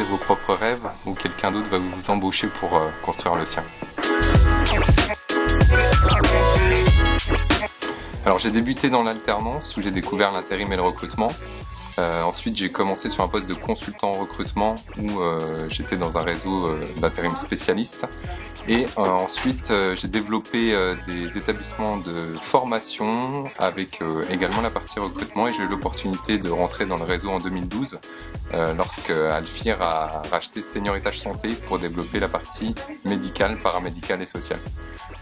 vos propres rêves ou quelqu'un d'autre va vous embaucher pour construire le sien. Alors j'ai débuté dans l'alternance où j'ai découvert l'intérim et le recrutement. Ensuite j'ai commencé sur un poste de consultant en recrutement où j'étais dans un réseau d'intérim spécialiste. Et ensuite j'ai développé des établissements de formation avec également la partie recrutement et j'ai eu l'opportunité de rentrer dans le réseau en 2012 lorsque Alfir a racheté Senioritage Santé pour développer la partie médicale, paramédicale et sociale.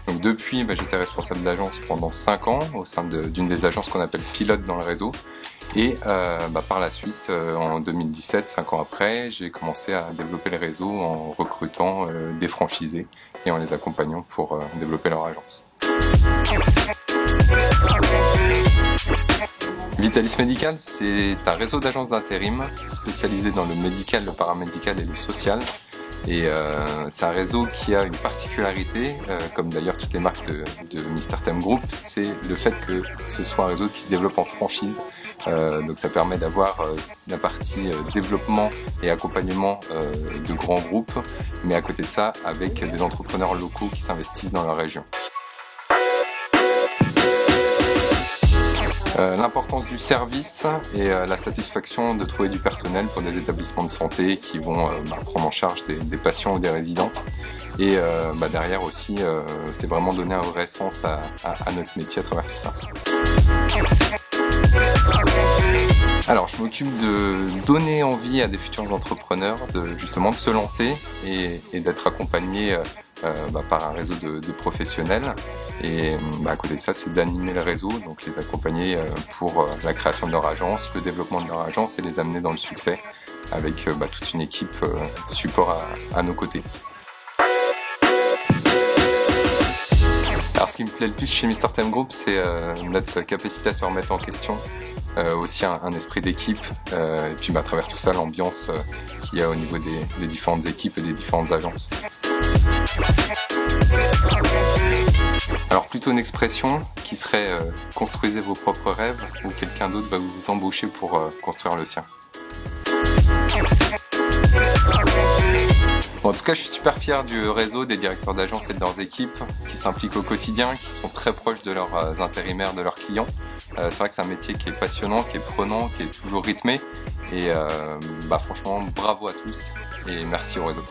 Donc depuis, j'étais responsable d'agence pendant 5 ans au sein d'une des agences qu'on appelle pilote dans le réseau. Et par la suite, en 2017, 5 ans après, j'ai commencé à développer les réseaux en recrutant des franchisés et en les accompagnant pour développer leur agence. Vitalis Médical, c'est un réseau d'agences d'intérim spécialisé dans le médical, le paramédical et le social. Et c'est un réseau qui a une particularité, comme d'ailleurs toutes les marques de Mr Thème Group, c'est le fait que ce soit un réseau qui se développe en franchise. Donc ça permet d'avoir la partie développement et accompagnement de grands groupes, mais à côté de ça, avec des entrepreneurs locaux qui s'investissent dans leur région. L'importance du service et la satisfaction de trouver du personnel pour des établissements de santé qui vont prendre en charge des patients ou des résidents. Et derrière aussi, c'est vraiment donner un vrai sens à notre métier à travers tout ça. Alors, je m'occupe de donner envie à des futurs entrepreneurs justement de se lancer et d'être accompagnés par un réseau de professionnels. Et à côté de ça, c'est d'animer le réseau, donc les accompagner pour la création de leur agence, le développement de leur agence et les amener dans le succès avec toute une équipe support à nos côtés. Alors ce qui me plaît le plus chez Mr Thème Group, c'est notre capacité à se remettre en question, aussi un esprit d'équipe, et puis à travers tout ça, l'ambiance qu'il y a au niveau des différentes équipes et des différentes agences. Alors plutôt une expression qui serait construisez vos propres rêves ou quelqu'un d'autre va vous embaucher pour construire le sien. Bon, en tout cas, je suis super fier du réseau des directeurs d'agence et de leurs équipes qui s'impliquent au quotidien, qui sont très proches de leurs intérimaires, de leurs clients. C'est vrai que c'est un métier qui est passionnant, qui est prenant, qui est toujours rythmé. Et franchement, bravo à tous et merci au réseau.